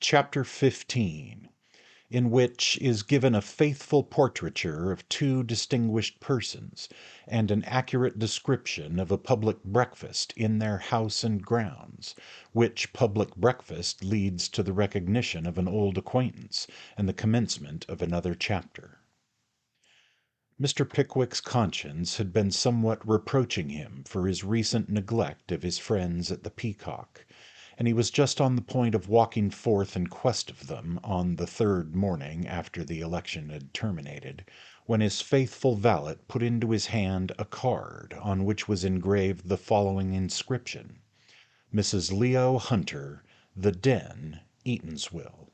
Chapter 15, in which is given a faithful portraiture of two distinguished persons, and an accurate description of a public breakfast in their house and grounds, which public breakfast leads to the recognition of an old acquaintance, and the commencement of another chapter. Mr. Pickwick's conscience had been somewhat reproaching him for his recent neglect of his friends at the Peacock, and he was just on the point of walking forth in quest of them on the third morning after the election had terminated, when his faithful valet put into his hand a card on which was engraved the following inscription: Mrs. Leo Hunter, The Den, Eatanswill.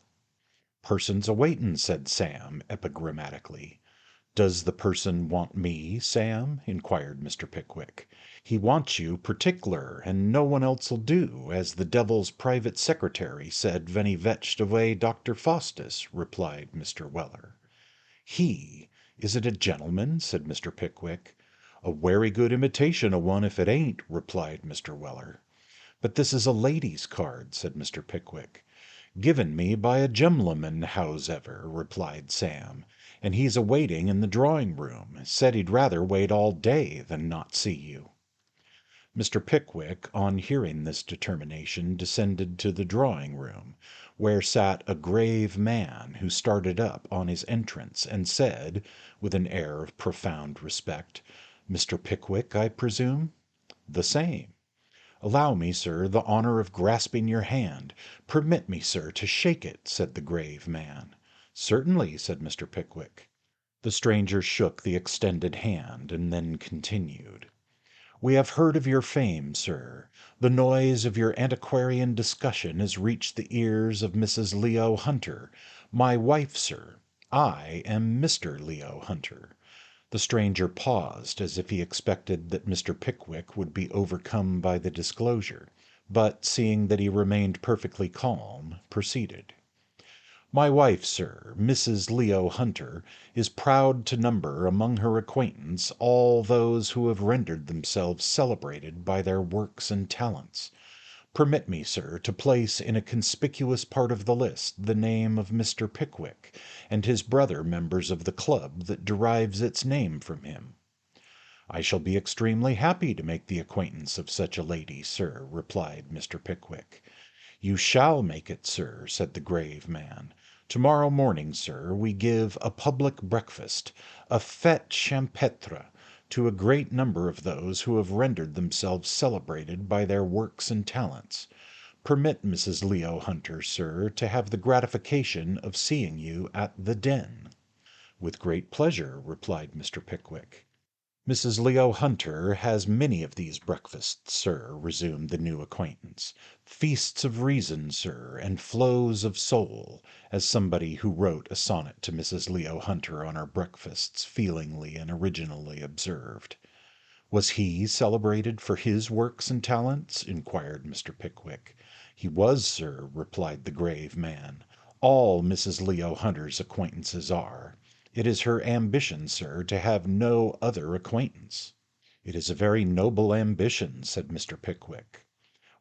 "Person's a-waitin'," said Sam, epigrammatically. "Does the person want me, Sam?" inquired Mr. Pickwick. "He wants you partickler, and no one else'll do, as the devil's private secretary said ven he vetched away Dr. Faustus," replied Mr. Weller. "He! Is it a gentleman?" said Mr. Pickwick. "A werry good imitation o' one if it ain't," replied Mr. Weller. "But this is a lady's card," said Mr. Pickwick. "Given me by a gemleman, hows'ever," replied Sam, "and he's a-waiting in the drawing-room. Said he'd rather wait all day than not see you." Mr. Pickwick, on hearing this determination, descended to the drawing-room, where sat a grave man, who started up on his entrance, and said, with an air of profound respect, "Mr. Pickwick, I presume?" "The same." "Allow me, sir, the honour of grasping your hand. Permit me, sir, to shake it," said the grave man. "Certainly," said Mr. Pickwick. The stranger shook the extended hand, and then continued: "We have heard of your fame, sir. The noise of your antiquarian discussion has reached the ears of Mrs. Leo Hunter, my wife, sir. I am Mr. Leo Hunter." The stranger paused, as if he expected that Mr. Pickwick would be overcome by the disclosure, but, seeing that he remained perfectly calm, proceeded: "My wife, sir, Mrs. Leo Hunter, is proud to number among her acquaintance all those who have rendered themselves celebrated by their works and talents. Permit me, sir, to place in a conspicuous part of the list the name of Mr. Pickwick, and his brother members of the club that derives its name from him." "I shall be extremely happy to make the acquaintance of such a lady, sir," replied Mr. Pickwick. "You shall make it, sir," said the grave man. "Tomorrow morning, sir, we give a public breakfast, a fête champêtre, to a great number of those who have rendered themselves celebrated by their works and talents. Permit Mrs. Leo Hunter, sir, to have the gratification of seeing you at the Den." "With great pleasure," replied Mr. Pickwick. "Mrs. Leo Hunter has many of these breakfasts, sir," resumed the new acquaintance. "Feasts of reason, sir, and flows of soul," as somebody who wrote a sonnet to Mrs. Leo Hunter on her breakfasts feelingly and originally observed. "Was he celebrated for his works and talents?" inquired Mr. Pickwick. "He was, sir," replied the grave man. "All Mrs. Leo Hunter's acquaintances are. It is her ambition, sir, to have no other acquaintance." "It is a very noble ambition," said Mr. Pickwick.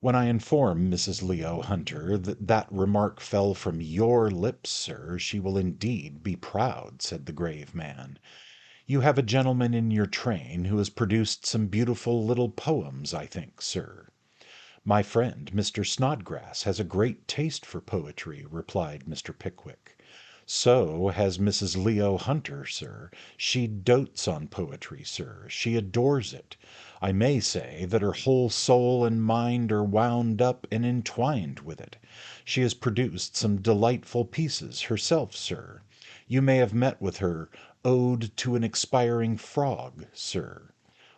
"When I inform Mrs. Leo Hunter that that remark fell from your lips, sir, she will indeed be proud," said the grave man. "You have a gentleman in your train who has produced some beautiful little poems, I think, sir." "My friend, Mr. Snodgrass, has a great taste for poetry," replied Mr. Pickwick. "So has Mrs. Leo Hunter, sir. She dotes on poetry, sir. She adores it. I may say that her whole soul and mind are wound up and entwined with it. She has produced some delightful pieces herself, sir. You may have met with her Ode to an Expiring Frog, sir."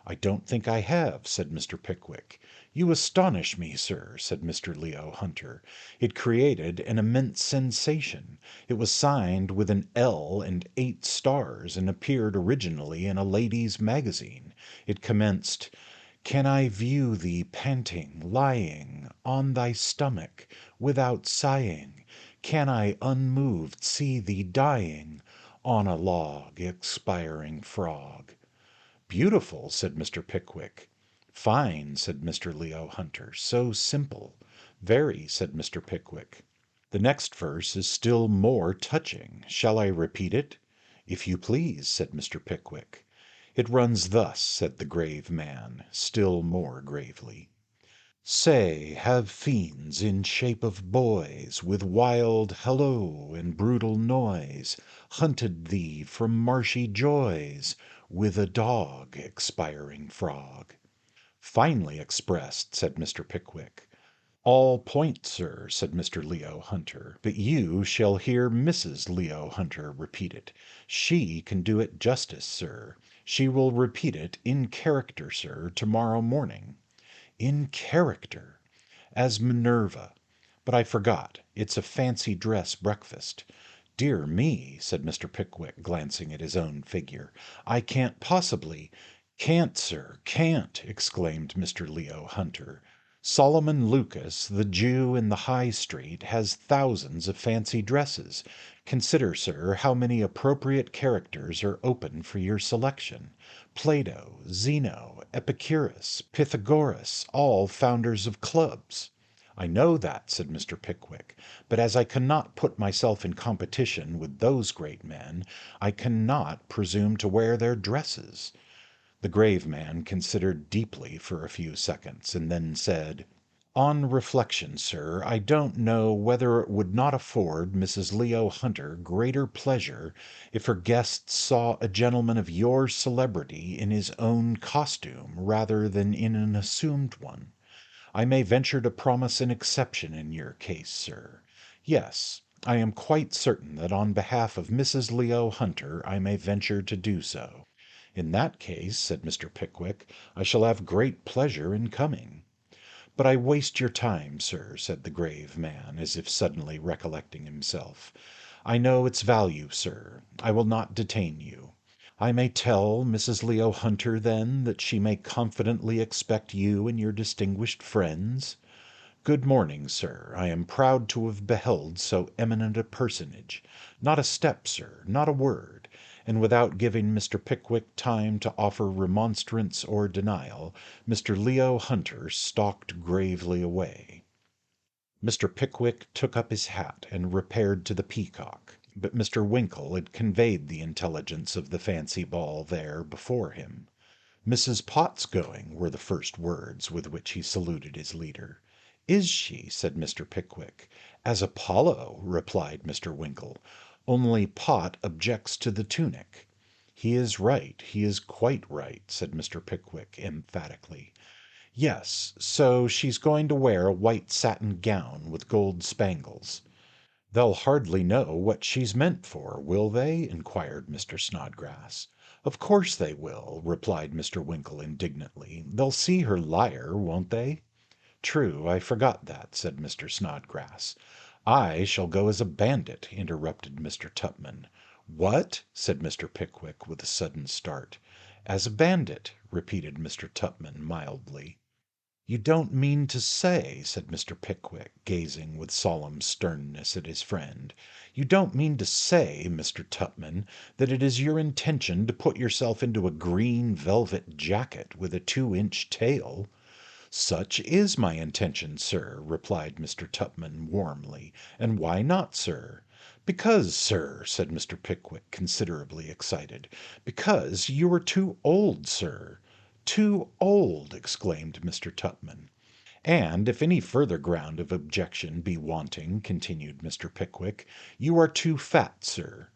"I don't think I have," said Mr. Pickwick. "You astonish me, sir," said Mr. Leo Hunter. "It created an immense sensation. It was signed with an L and 8 stars, and appeared originally in a ladies' magazine. It commenced, 'Can I view thee panting, lying On thy stomach, without sighing? Can I unmoved see thee dying On a log, expiring frog?'" "Beautiful," said Mr. Pickwick. "Fine," said Mr. Leo Hunter. "So simple." "Very," said Mr. Pickwick. The next verse is still more touching. Shall I repeat it? If you please, said Mr. Pickwick. It runs thus, said the grave man, still more gravely. Say, have fiends in shape of boys, with wild halloo and brutal noise, hunted thee from marshy joys, with a dog, expiring frog? Finely expressed, said Mr. Pickwick. All point, sir, said Mr. Leo Hunter, but you shall hear Mrs. Leo Hunter repeat it. She can do it justice, sir. She will repeat it in character, sir, tomorrow morning. In character, as Minerva. But I forgot, it's a fancy dress breakfast. Dear me, said Mr. Pickwick, glancing at his own figure, I can't possibly— Can't, sir, can't, exclaimed Mr. Leo Hunter. Solomon Lucas, the Jew in the High Street, has thousands of fancy dresses. Consider, sir, how many appropriate characters are open for your selection. Plato, Zeno, Epicurus, Pythagoras, all founders of clubs. I know that, said Mr. Pickwick, but as I cannot put myself in competition with those great men, I cannot presume to wear their dresses. The grave man considered deeply for a few seconds, and then said, On reflection, sir, I don't know whether it would not afford Mrs. Leo Hunter greater pleasure if her guests saw a gentleman of your celebrity in his own costume rather than in an assumed one. I may venture to promise an exception in your case, sir. Yes, I am quite certain that on behalf of Mrs. Leo Hunter I may venture to do so. In that case, said Mr. Pickwick, I shall have great pleasure in coming. But I waste your time, sir, said the grave man, as if suddenly recollecting himself. I know its value, sir. I will not detain you. I may tell Mrs. Leo Hunter, then, that she may confidently expect you and your distinguished friends? Good morning, sir. I am proud to have beheld so eminent a personage. Not a step, sir, not a word. And without giving Mr. Pickwick time to offer remonstrance or denial, Mr. Leo Hunter stalked gravely away. Mr. Pickwick took up his hat and repaired to the Peacock, but Mr. Winkle had conveyed the intelligence of the fancy ball there before him. Mrs. Pott's going, were the first words with which he saluted his leader. Is she? said Mr. Pickwick. As Apollo, replied Mr. Winkle. Only Pott objects to the tunic. He is right, he is quite right, said Mr. Pickwick emphatically. Yes, so she's going to wear a white satin gown with gold spangles. They'll hardly know what she's meant for, will they? Inquired Mr. Snodgrass. Of course they will, replied Mr. Winkle indignantly. They'll see her lyre, won't they? True, I forgot that, said Mr. Snodgrass. I shall go as a bandit, interrupted Mr. Tupman. What? said Mr. Pickwick with a sudden start. As a bandit, repeated Mr. Tupman mildly. You don't mean to say, said Mr. Pickwick, gazing with solemn sternness at his friend, you don't mean to say, Mr. Tupman, that it is your intention to put yourself into a green velvet jacket with a 2-inch tail? Such is my intention, sir, replied Mr. Tupman warmly. And why not, sir? Because, sir, said Mr. Pickwick, considerably excited, because you are too old, sir. Too old, exclaimed Mr. Tupman. And if any further ground of objection be wanting, continued Mr. Pickwick, you are too fat, sir.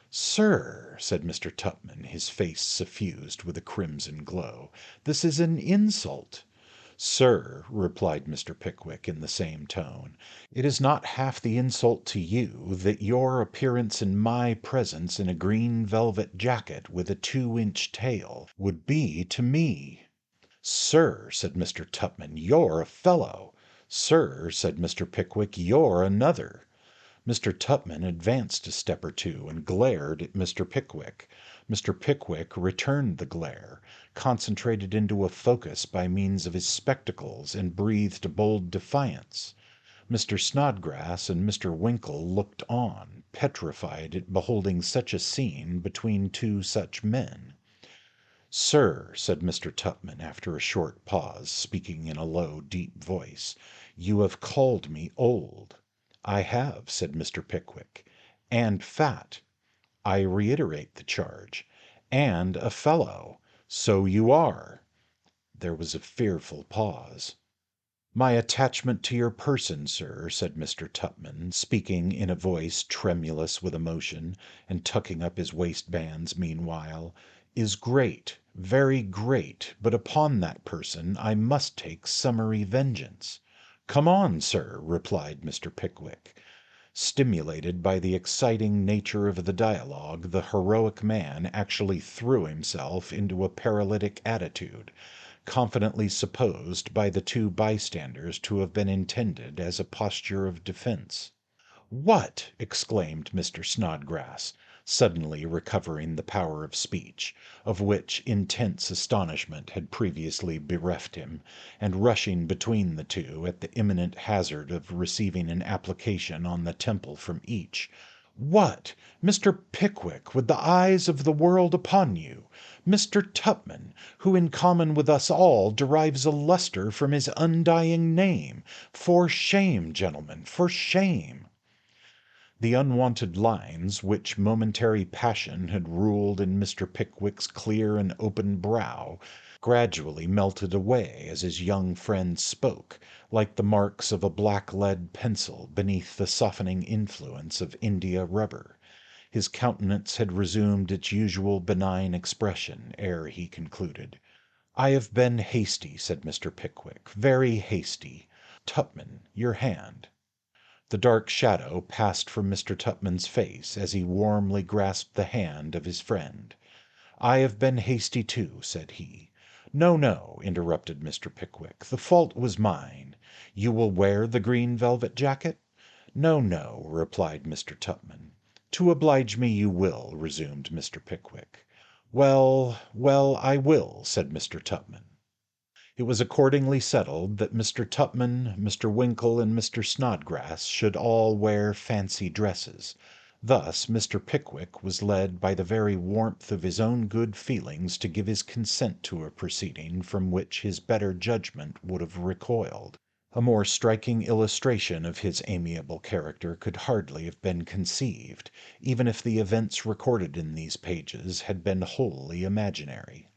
Sir, said Mr. Tupman, his face suffused with a crimson glow, this is an insult. Sir, replied Mr. Pickwick in the same tone, it is not half the insult to you that your appearance in my presence in a green velvet jacket with a 2-inch tail would be to me. Sir, said Mr. Tupman, you're a fellow. Sir, said Mr. Pickwick, you're another. Mr. Tupman advanced a step or two and glared at Mr. Pickwick. Mr. Pickwick returned the glare, concentrated into a focus by means of his spectacles, and breathed a bold defiance. Mr. Snodgrass and Mr. Winkle looked on, petrified at beholding such a scene between two such men. Sir, said Mr. Tupman, after a short pause, speaking in a low, deep voice, you have called me old. "I have," said Mr. Pickwick. "And fat." "I reiterate the charge." "And a fellow." "So you are." There was a fearful pause. "My attachment to your person, sir," said Mr. Tupman, speaking in a voice tremulous with emotion, and tucking up his waistbands meanwhile, "is great, very great, but upon that person I must take summary vengeance." "Come on, sir," replied Mr. Pickwick. Stimulated by the exciting nature of the dialogue, the heroic man actually threw himself into a paralytic attitude, confidently supposed by the two bystanders to have been intended as a posture of defence. "What!" exclaimed Mr. Snodgrass, suddenly recovering the power of speech, of which intense astonishment had previously bereft him, and rushing between the two at the imminent hazard of receiving an application on the temple from each. "What! Mr. Pickwick, with the eyes of the world upon you! Mr. Tupman, who in common with us all derives a lustre from his undying name! For shame, gentlemen, for shame!" The unwonted lines which momentary passion had ruled in Mr. Pickwick's clear and open brow gradually melted away as his young friend spoke, like the marks of a black lead pencil beneath the softening influence of India rubber. His countenance had resumed its usual benign expression ere he concluded. "I have been hasty," said Mr. Pickwick, "very hasty. Tupman, your hand." The dark shadow passed from Mr. Tupman's face as he warmly grasped the hand of his friend. "I have been hasty too," said he. "No, no," interrupted Mr. Pickwick, "the fault was mine. You will wear the green velvet jacket?" "No, no," replied Mr. Tupman. "To oblige me you will," resumed Mr. Pickwick. "Well, well, I will," said Mr. Tupman. It was accordingly settled that Mr. Tupman, Mr. Winkle, and Mr. Snodgrass should all wear fancy dresses. Thus Mr. Pickwick was led by the very warmth of his own good feelings to give his consent to a proceeding from which his better judgment would have recoiled. A more striking illustration of his amiable character could hardly have been conceived, even if the events recorded in these pages had been wholly imaginary.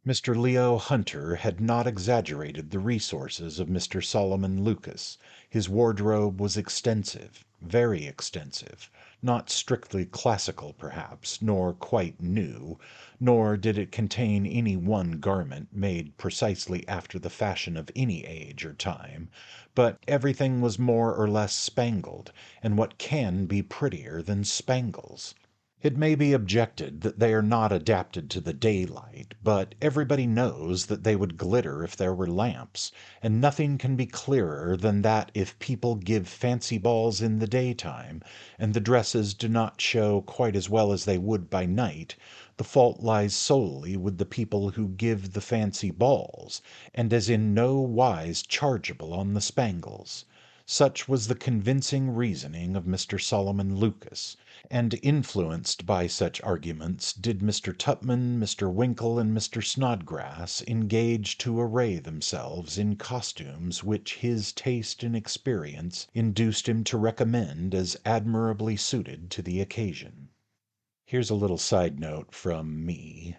Mr. Leo Hunter had not exaggerated the resources of Mr. Solomon Lucas. His wardrobe was extensive, very extensive, not strictly classical perhaps, nor quite new, nor did it contain any one garment made precisely after the fashion of any age or time, but everything was more or less spangled, and what can be prettier than spangles? It may be objected that they are not adapted to the daylight, but everybody knows that they would glitter if there were lamps, and nothing can be clearer than that if people give fancy balls in the daytime, and the dresses do not show quite as well as they would by night, the fault lies solely with the people who give the fancy balls, and is in no wise chargeable on the spangles. Such was the convincing reasoning of Mr. Solomon Lucas, and influenced by such arguments did Mr. Tupman, Mr. Winkle, and Mr. Snodgrass engage to array themselves in costumes which his taste and experience induced him to recommend as admirably suited to the occasion. Here's a little side note from me.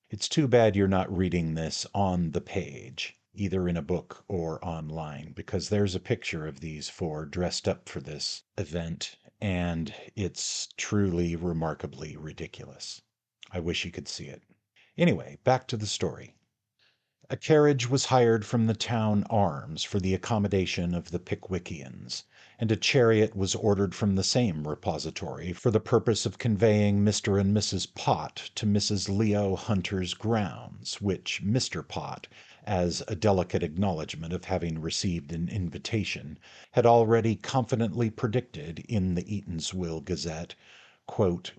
It's too bad you're not reading this on the page, either in a book or online, because there's a picture of these four dressed up for this event, and it's truly remarkably ridiculous. I wish you could see it. Anyway, back to the story. A carriage was hired from the town arms for the accommodation of the Pickwickians, and a chariot was ordered from the same repository for the purpose of conveying Mr. and Mrs. Pott to Mrs. Leo Hunter's grounds, which Mr. Pott, as a delicate acknowledgment of having received an invitation, had already confidently predicted in the Eatanswill Gazette,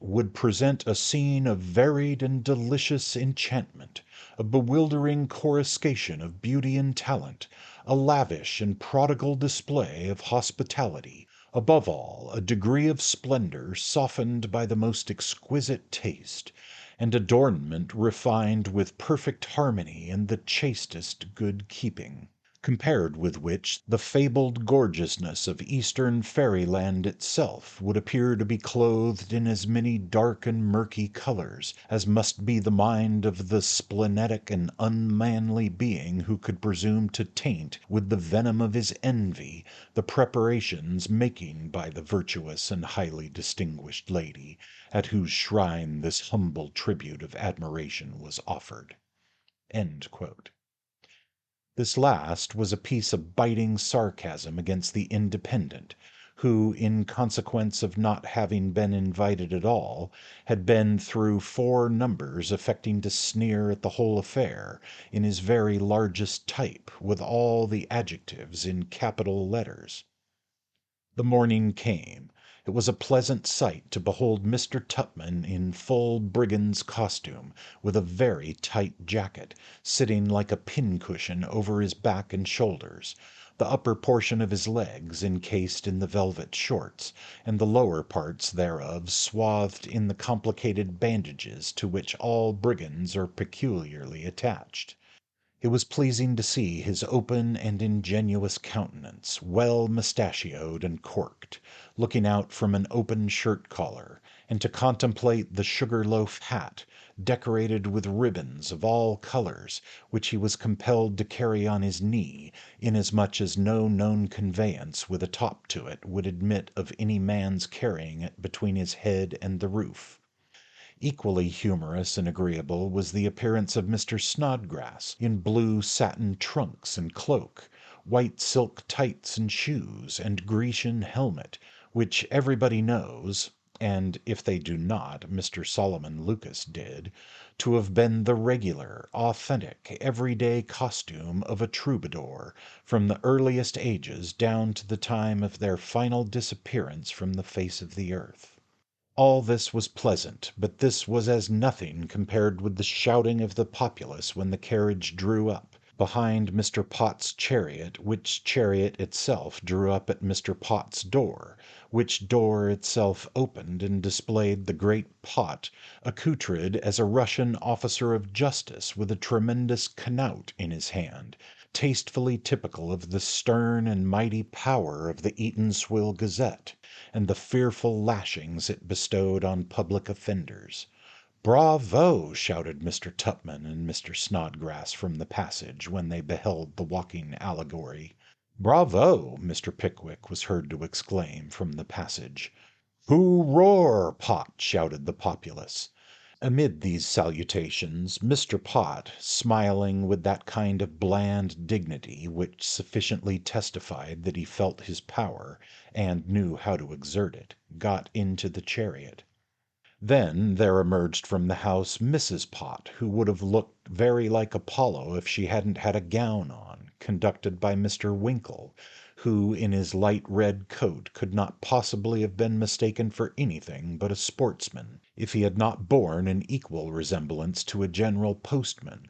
"would present a scene of varied and delicious enchantment, a bewildering coruscation of beauty and talent, a lavish and prodigal display of hospitality, above all, a degree of splendor softened by the most exquisite taste, and adornment refined with perfect harmony and the chastest good keeping." compared with which the fabled gorgeousness of Eastern fairyland itself would appear to be clothed in as many dark and murky colors as must be the mind of the splenetic and unmanly being who could presume to taint with the venom of his envy the preparations making by the virtuous and highly distinguished lady, at whose shrine this humble tribute of admiration was offered. This last was a piece of biting sarcasm against the Independent, who, in consequence of not having been invited at all, had been through 4 numbers affecting to sneer at the whole affair in his very largest type, with all the adjectives in capital letters. The morning came. It was a pleasant sight to behold Mr. Tupman in full brigand's costume, with a very tight jacket, sitting like a pincushion over his back and shoulders, the upper portion of his legs encased in the velvet shorts, and the lower parts thereof swathed in the complicated bandages to which all brigands are peculiarly attached. It was pleasing to see his open and ingenuous countenance, well mustachioed and corked, looking out from an open shirt collar, and to contemplate the sugar-loaf hat, decorated with ribbons of all colors, which he was compelled to carry on his knee, inasmuch as no known conveyance with a top to it would admit of any man's carrying it between his head and the roof. Equally humorous and agreeable was the appearance of Mr. Snodgrass, in blue satin trunks and cloak, white silk tights and shoes, and Grecian helmet, which everybody knows, and if they do not, Mr. Solomon Lucas did, to have been the regular, authentic, everyday costume of a troubadour, from the earliest ages down to the time of their final disappearance from the face of the earth. All this was pleasant, but this was as nothing compared with the shouting of the populace when the carriage drew up behind Mr. Potts' chariot, which chariot itself drew up at Mr. Potts' door, which door itself opened and displayed the great Pot, accoutred as a Russian officer of justice with a tremendous knout in his hand, tastefully typical of the stern and mighty power of the Eatanswill Gazette, and the fearful lashings it bestowed on public offenders. "Bravo!" shouted Mr. Tupman and Mr. Snodgrass from the passage when they beheld the walking allegory. "Bravo!" Mr. Pickwick was heard to exclaim from the passage. "Who roar, Pot!" shouted the populace. Amid these salutations, Mr. Pot, smiling with that kind of bland dignity which sufficiently testified that he felt his power, and knew how to exert it, got into the chariot. Then there emerged from the house Mrs. Pot, who would have looked very like Apollo if she hadn't had a gown on, conducted by Mr. Winkle, who in his light red coat could not possibly have been mistaken for anything but a sportsman, if he had not borne an equal resemblance to a general postman.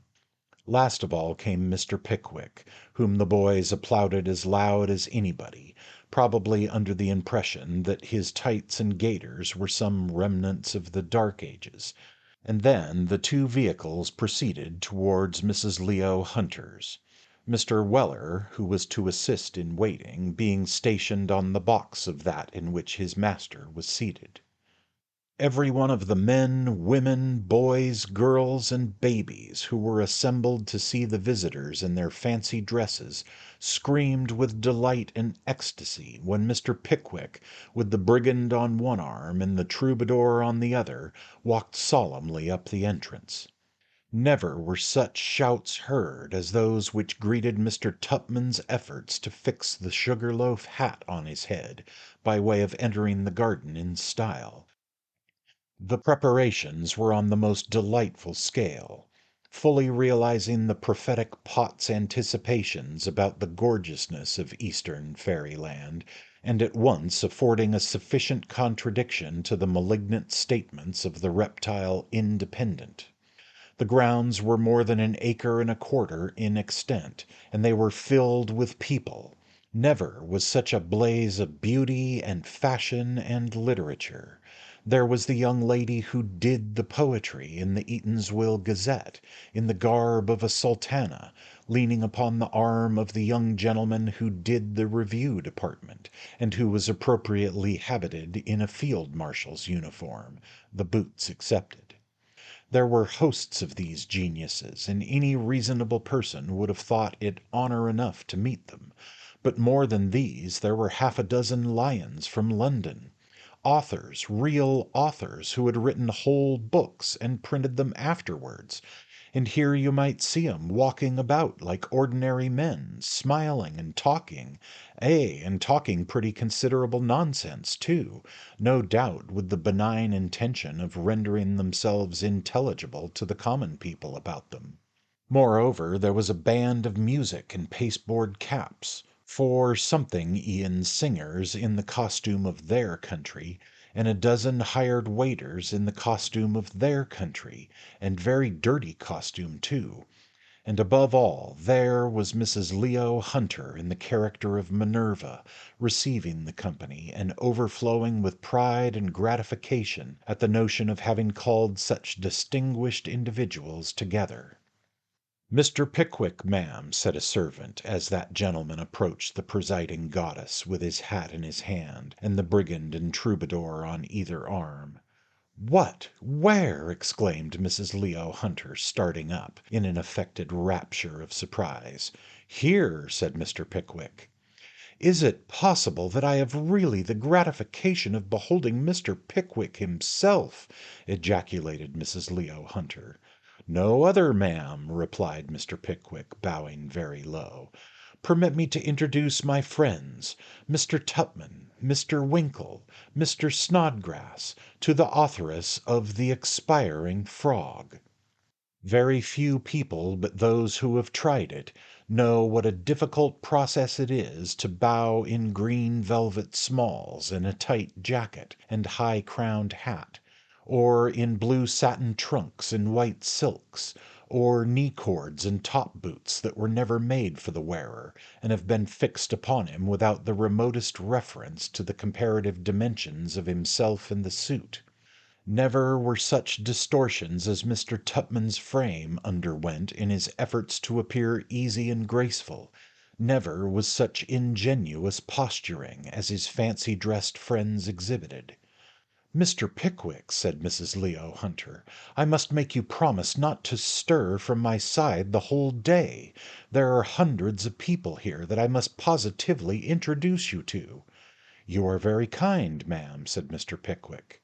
Last of all came Mr. Pickwick, whom the boys applauded as loud as anybody, probably under the impression that his tights and gaiters were some remnants of the Dark Ages, and then the 2 vehicles proceeded towards Mrs. Leo Hunter's, Mr. Weller, who was to assist in waiting, being stationed on the box of that in which his master was seated. Every one of the men, women, boys, girls, and babies who were assembled to see the visitors in their fancy dresses screamed with delight and ecstasy when Mr. Pickwick, with the brigand on one arm and the troubadour on the other, walked solemnly up the entrance. Never were such shouts heard as those which greeted Mr. Tupman's efforts to fix the sugar-loaf hat on his head by way of entering the garden in style. The preparations were on the most delightful scale, fully realizing the prophetic Pot's anticipations about the gorgeousness of Eastern fairyland, and at once affording a sufficient contradiction to the malignant statements of the reptile Independent. The grounds were more than 1 1/4 acres in extent, and they were filled with people. Never was such a blaze of beauty and fashion and literature. There was the young lady who did the poetry in the Eatanswill Gazette, in the garb of a sultana, leaning upon the arm of the young gentleman who did the review department, and who was appropriately habited in a field marshal's uniform, the boots excepted. There were hosts of these geniuses, and any reasonable person would have thought it honour enough to meet them. But more than these, there were half a dozen lions from London, authors, real authors, who had written whole books and printed them afterwards, and here you might see 'em walking about like ordinary men, smiling and talking, and talking pretty considerable nonsense too, no doubt with the benign intention of rendering themselves intelligible to the common people about them. Moreover, there was a band of music in pasteboard caps, four something Ian singers in the costume of their country, and a dozen hired waiters in the costume of their country, and very dirty costume too. And above all, there was Mrs. Leo Hunter in the character of Minerva, receiving the company, and overflowing with pride and gratification at the notion of having called such distinguished individuals together. "Mr. Pickwick, ma'am," said a servant, as that gentleman approached the presiding goddess, with his hat in his hand, and the brigand and troubadour on either arm. "What? Where?" exclaimed Mrs. Leo Hunter, starting up, in an affected rapture of surprise. "Here," said Mr. Pickwick. "Is it possible that I have really the gratification of beholding Mr. Pickwick himself?" ejaculated Mrs. Leo Hunter. "No other, ma'am," replied Mr. Pickwick, bowing very low. "Permit me to introduce my friends, Mr. Tupman, Mr. Winkle, Mr. Snodgrass, to the authoress of The Expiring Frog." Very few people but those who have tried it know what a difficult process it is to bow in green velvet smalls and a tight jacket and high-crowned hat, or in blue satin trunks and white silks, or knee-cords and top-boots that were never made for the wearer, and have been fixed upon him without the remotest reference to the comparative dimensions of himself and the suit. Never were such distortions as Mr. Tupman's frame underwent in his efforts to appear easy and graceful. Never was such ingenuous posturing as his fancy-dressed friends exhibited. "Mr. Pickwick," said Mrs. Leo Hunter, "I must make you promise not to stir from my side the whole day. There are hundreds of people here that I must positively introduce you to." "You are very kind, ma'am," said Mr. Pickwick.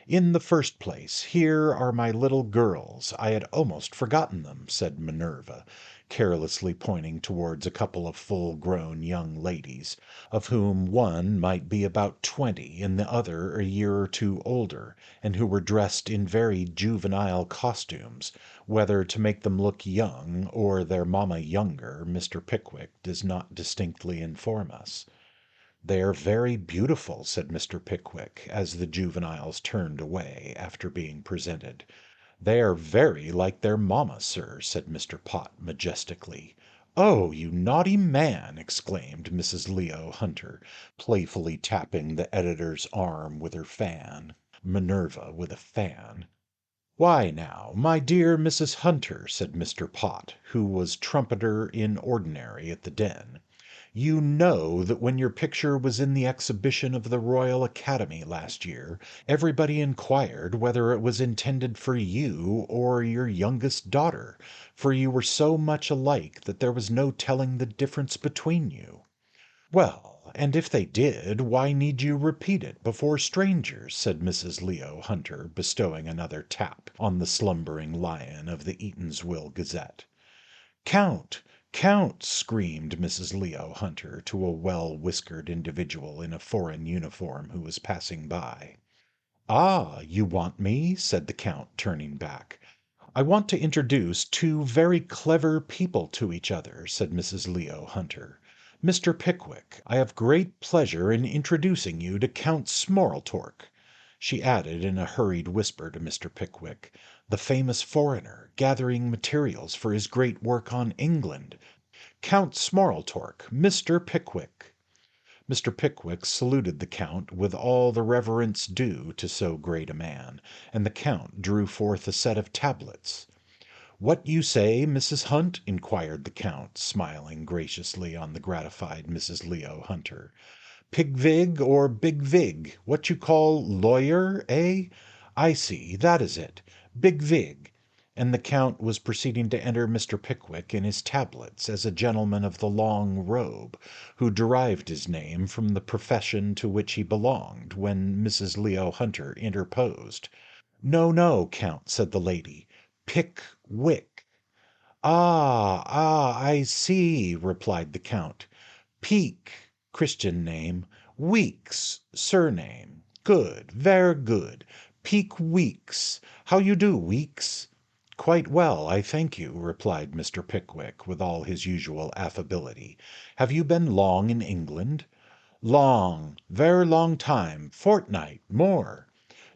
"In the first place, here are my little girls. I had almost forgotten them," said Minerva, carelessly pointing towards a couple of full-grown young ladies, of whom one might be about 20 and the other a year or two older, and who were dressed in very juvenile costumes, whether to make them look young or their mamma younger, Mr. Pickwick does not distinctly inform us. "They are very beautiful," said Mr. Pickwick, as the juveniles turned away after being presented. "They are very like their mamma, sir," said Mr. Pott majestically. "Oh, you naughty man!" exclaimed Mrs. Leo Hunter, playfully tapping the editor's arm with her fan. Minerva with a fan. "Why now, my dear Mrs. Hunter," said Mr. Pott, who was trumpeter in ordinary at the Den, "you know that when your picture was in the exhibition of the Royal Academy last year, everybody inquired whether it was intended for you or your youngest daughter, for you were so much alike that there was no telling the difference between you. Well, and if they did, why need you repeat it before strangers?" said Mrs. Leo Hunter, bestowing another tap on the slumbering lion of the Eatanswill Gazette. "Count! Count!" screamed Mrs. Leo Hunter to a well-whiskered individual in a foreign uniform who was passing by. "Ah, you want me?" said the Count, turning back. "I want to introduce two very clever people to each other," said Mrs. Leo Hunter. "Mr. Pickwick, I have great pleasure in introducing you to Count Smorltork," she added in a hurried whisper to Mr. Pickwick, "the famous foreigner, gathering materials for his great work on England. Count Smorltork, Mr. Pickwick." Mr. Pickwick saluted the Count with all the reverence due to so great a man, and the Count drew forth a set of tablets. "What you say, Mrs. Hunt?" inquired the Count, smiling graciously on the gratified Mrs. Leo Hunter. "Pigvig or Big Vig? What you call lawyer, eh? I see, that is it. Big Vig." And the Count was proceeding to enter Mr. Pickwick in his tablets as a gentleman of the long robe, who derived his name from the profession to which he belonged, when Mrs. Leo Hunter interposed. "No, no, Count," said the lady. "Pickwick." I see," replied the Count. "Peak, Christian name. Weeks, surname. Good, ver good. Peak Weeks. How you do, Weeks?" "Quite well, I thank you," replied Mr. Pickwick, with all his usual affability. "Have you been long in England?" "Long, ver long time. Fortnight, more."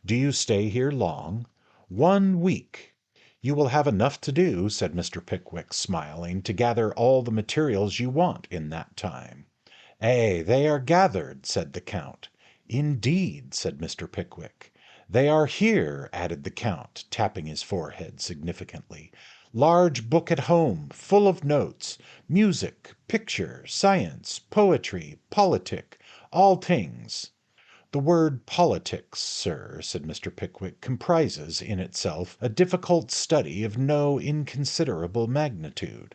"Do you stay here long?" "1 week." "You will have enough to do," said Mr. Pickwick, smiling, "to gather all the materials you want in that time." "Ay, they are gathered," said the Count. "Indeed," said Mr. Pickwick. "They are here," added the Count, tapping his forehead significantly. "Large book at home, full of notes. Music, picture, science, poetry, politic, all things." "The word politics, sir," said Mr. Pickwick, "comprises in itself a difficult study of no inconsiderable magnitude."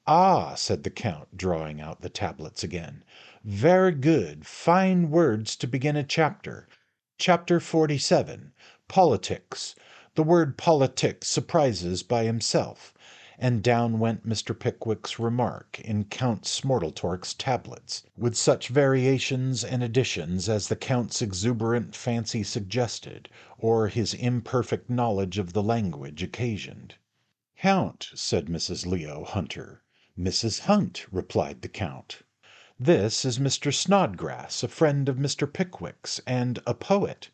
"Ah!" said the Count, drawing out the tablets again. "Very good, fine words to begin a chapter. Chapter 47. Politics. The word politic surprises by himself." And down went Mr. Pickwick's remark in Count Smortletourk's tablets, with such variations and additions as the Count's exuberant fancy suggested, or his imperfect knowledge of the language occasioned. "Count," said Mrs. Leo Hunter. "Mrs. Hunt," replied the Count. "This is Mr. Snodgrass, a friend of Mr. Pickwick's, and a poet."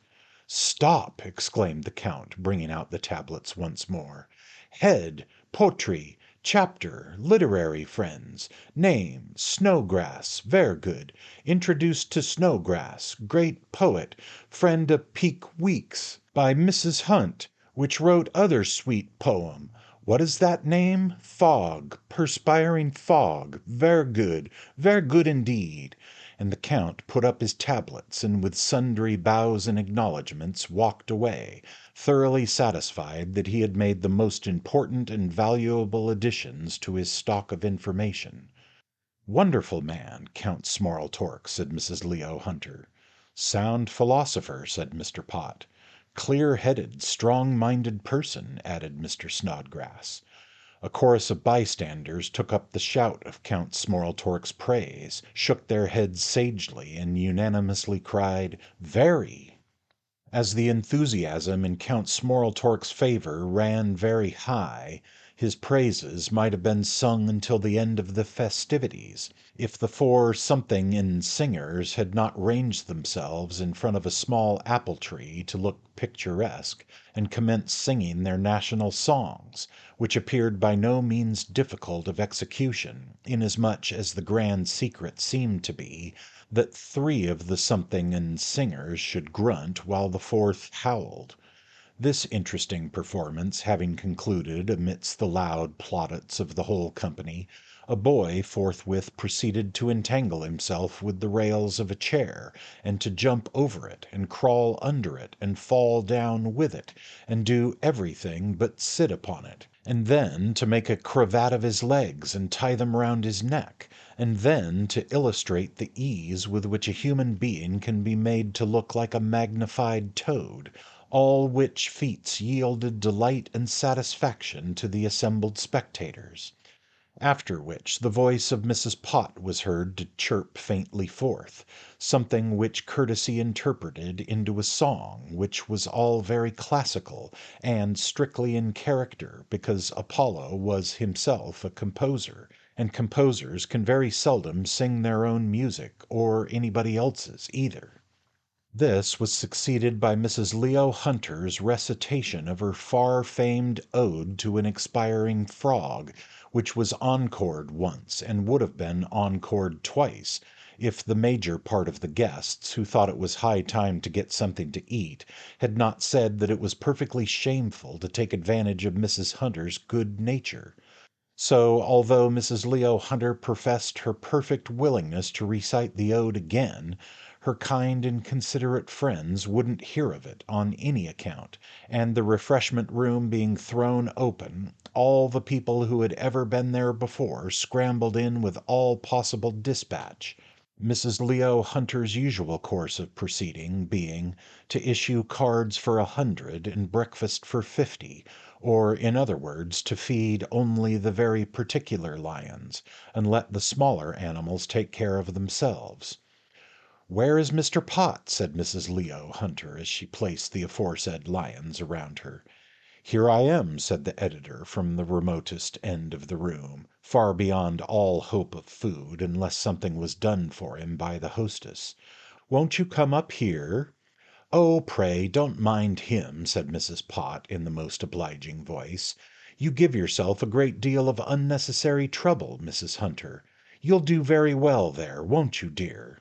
"Stop!" exclaimed the Count, bringing out the tablets once more. "Head, Potry, chapter, literary friends. Name, Snowgrass, ver good. Introduced to Snowgrass, great poet, friend of Peak Weeks, by Mrs. Hunt, which wrote other sweet poem. What is that name? Fog, perspiring fog, ver good indeed." And the Count put up his tablets, and with sundry bows and acknowledgments walked away, thoroughly satisfied that he had made the most important and valuable additions to his stock of information. "Wonderful man, Count Smorltork," said Mrs. Leo Hunter. "Sound philosopher," said Mr. Pott. "Clear-headed, strong-minded person," added Mr. Snodgrass. A chorus of bystanders took up the shout of Count Smorltork's praise, shook their heads sagely, and unanimously cried, "Very." As the enthusiasm in Count Smorltork's favour ran very high, his praises might have been sung until the end of the festivities, if the four something in singers had not ranged themselves in front of a small apple tree to look picturesque, and commenced singing their national songs, which appeared by no means difficult of execution, inasmuch as the grand secret seemed to be that three of the something and singers should grunt while the fourth howled. This interesting performance having concluded amidst the loud plaudits of the whole company, a boy forthwith proceeded to entangle himself with the rails of a chair, and to jump over it, and crawl under it, and fall down with it, and do everything but sit upon it, and then to make a cravat of his legs and tie them round his neck, and then to illustrate the ease with which a human being can be made to look like a magnified toad, all which feats yielded delight and satisfaction to the assembled spectators. After which the voice of Mrs. Pott was heard to chirp faintly forth, something which courtesy interpreted into a song, which was all very classical, and strictly in character, because Apollo was himself a composer, and composers can very seldom sing their own music, or anybody else's either. This was succeeded by Mrs. Leo Hunter's recitation of her far-famed ode to an expiring frog, which was encored once, and would have been encored twice, if the major part of the guests, who thought it was high time to get something to eat, had not said that it was perfectly shameful to take advantage of Mrs. Hunter's good nature. So, although Mrs. Leo Hunter professed her perfect willingness to recite the ode again, her kind and considerate friends wouldn't hear of it on any account, and the refreshment room being thrown open, all the people who had ever been there before scrambled in with all possible dispatch. Mrs. Leo Hunter's usual course of proceeding being to issue cards for 100 and breakfast for 50, or in other words, to feed only the very particular lions, and let the smaller animals take care of themselves. "Where is Mr. Pot?" said Mrs. Leo Hunter as she placed the aforesaid lions around her. "Here I am," said the editor from the remotest end of the room, far beyond all hope of food unless something was done for him by the hostess. "Won't you come up here?" "Oh, pray don't mind him," said Mrs. Pott in the most obliging voice. "You give yourself a great deal of unnecessary trouble, Mrs. Hunter. You'll do very well there, won't you, dear?"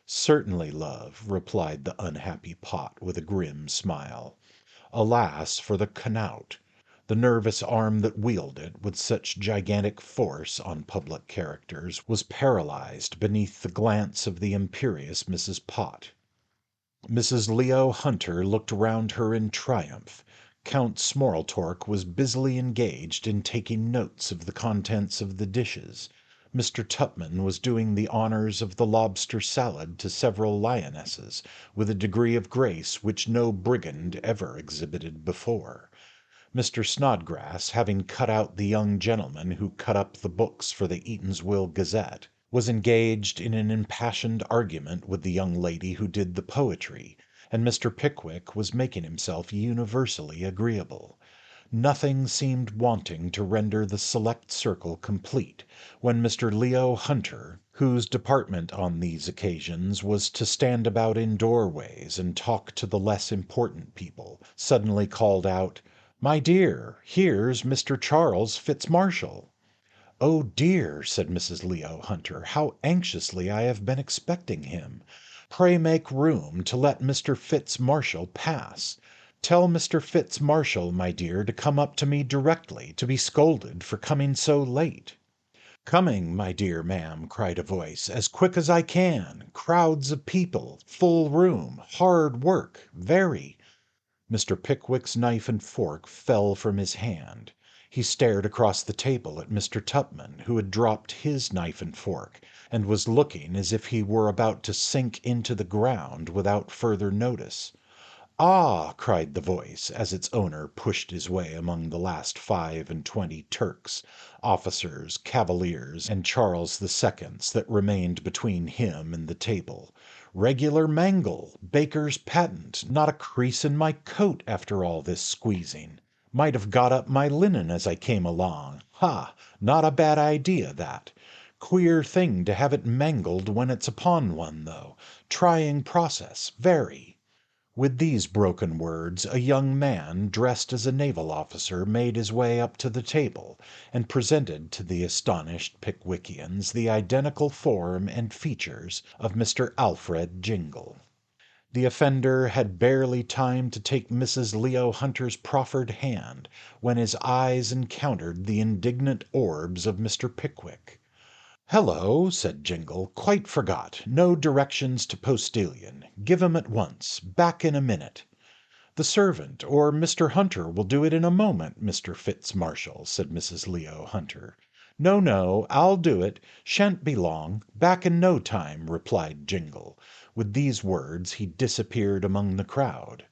"Certainly, love," replied the unhappy Pott with a grim smile. Alas for the knout! The nervous arm that wielded it with such gigantic force on public characters was paralyzed beneath the glance of the imperious Mrs. Pott. Mrs. Leo Hunter looked round her in triumph. Count Smorltork was busily engaged in taking notes of the contents of the dishes. Mr. Tupman was doing the honours of the lobster salad to several lionesses, with a degree of grace which no brigand ever exhibited before. Mr. Snodgrass, having cut out the young gentleman who cut up the books for the Eatanswill Gazette, was engaged in an impassioned argument with the young lady who did the poetry, and Mr. Pickwick was making himself universally agreeable. Nothing seemed wanting to render the select circle complete, when Mr. Leo Hunter, whose department on these occasions was to stand about in doorways and talk to the less important people, suddenly called out, "My dear, here's Mr. Charles Fitzmarshall." "Oh dear," said Mrs. Leo Hunter, "how anxiously I have been expecting him. Pray make room to let Mr. Fitzmarshall pass. Tell Mr. Fitzmarshall, my dear, to come up to me directly, to be scolded for coming so late." "Coming, my dear ma'am," cried a voice, "as quick as I can. Crowds of people, full room, hard work, very." Mr. Pickwick's knife and fork fell from his hand. He stared across the table at Mr. Tupman, who had dropped his knife and fork, and was looking as if he were about to sink into the ground without further notice. "Ah!" cried the voice, as its owner pushed his way among the last 25 Turks, officers, cavaliers, and Charles II's that remained between him and the table. "Regular mangle, baker's patent, not a crease in my coat after all this squeezing. Might have got up my linen as I came along. Ha! Not a bad idea, that. Queer thing to have it mangled when it's upon one, though. Trying process, very." With these broken words a young man, dressed as a naval officer, made his way up to the table, and presented to the astonished Pickwickians the identical form and features of Mr. Alfred Jingle. The offender had barely time to take Mrs. Leo Hunter's proffered hand when his eyes encountered the indignant orbs of Mr. Pickwick. "Hello," said Jingle, "quite forgot. No directions to postilion. Give 'em at once. Back in a minute." "The servant or Mr. Hunter will do it in a moment, Mr. Fitzmarshall," said Mrs. Leo Hunter. "No, no, I'll do it. Shan't be long. Back in no time," replied Jingle. With these words he disappeared among the crowd.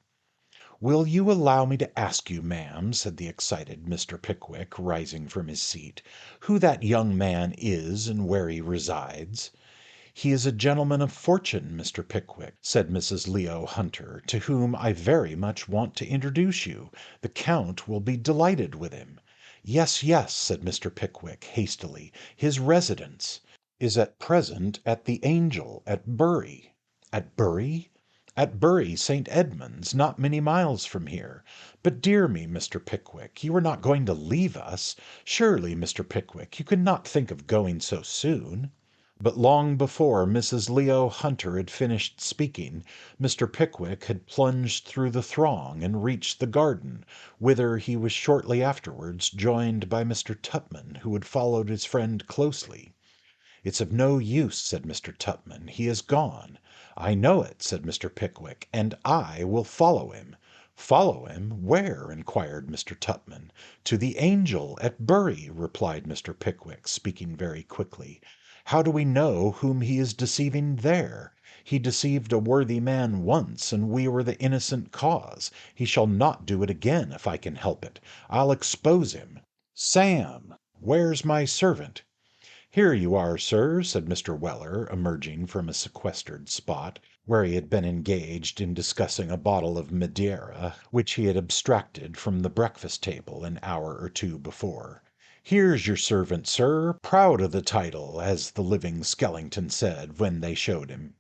"Will you allow me to ask you, ma'am," said the excited Mr. Pickwick, rising from his seat, "who that young man is and where he resides?" "He is a gentleman of fortune, Mr. Pickwick," said Mrs. Leo Hunter, "to whom I very much want to introduce you. The Count will be delighted with him." "Yes, yes," said Mr. Pickwick, hastily, "his residence is at present at the Angel at Bury." "At Bury?" "At Bury St. Edmunds, not many miles from here. But dear me, Mr. Pickwick, you are not going to leave us? Surely, Mr. Pickwick, you cannot think of going so soon?" But long before Mrs. Leo Hunter had finished speaking, Mr. Pickwick had plunged through the throng and reached the garden, whither he was shortly afterwards joined by Mr. Tupman, who had followed his friend closely. "It's of no use," said Mr. Tupman. "He is gone." "I know it," said Mr. Pickwick, "and I will follow him." "Follow him? Where?" inquired Mr. Tupman. "To the Angel at Bury," replied Mr. Pickwick, speaking very quickly. "How do we know whom he is deceiving there? He deceived a worthy man once, and we were the innocent cause. He shall not do it again, if I can help it. I'll expose him. Sam! Where's my servant?" "Here you are, sir," said Mr. Weller, emerging from a sequestered spot, where he had been engaged in discussing a bottle of Madeira, which he had abstracted from the breakfast table an hour or two before. "Here's your servant, sir, proud of the title, as the living skellington said when they showed him."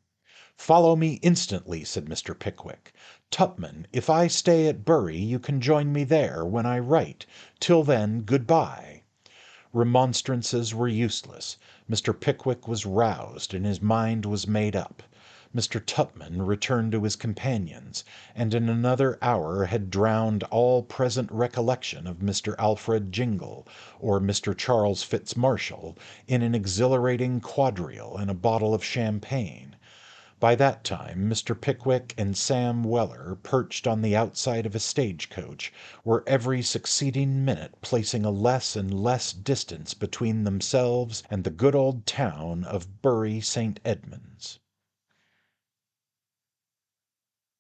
"Follow me instantly," said Mr. Pickwick. "Tupman, if I stay at Bury, you can join me there when I write. Till then, good-bye." Remonstrances were useless. Mr. Pickwick was roused, and his mind was made up. Mr. Tupman returned to his companions, and in another hour had drowned all present recollection of Mr. Alfred Jingle or Mr. Charles Fitzmarshall in an exhilarating quadrille and a bottle of champagne. By that time Mr. Pickwick and Sam Weller, perched on the outside of a stagecoach, were every succeeding minute placing a less and less distance between themselves and the good old town of Bury St. Edmunds.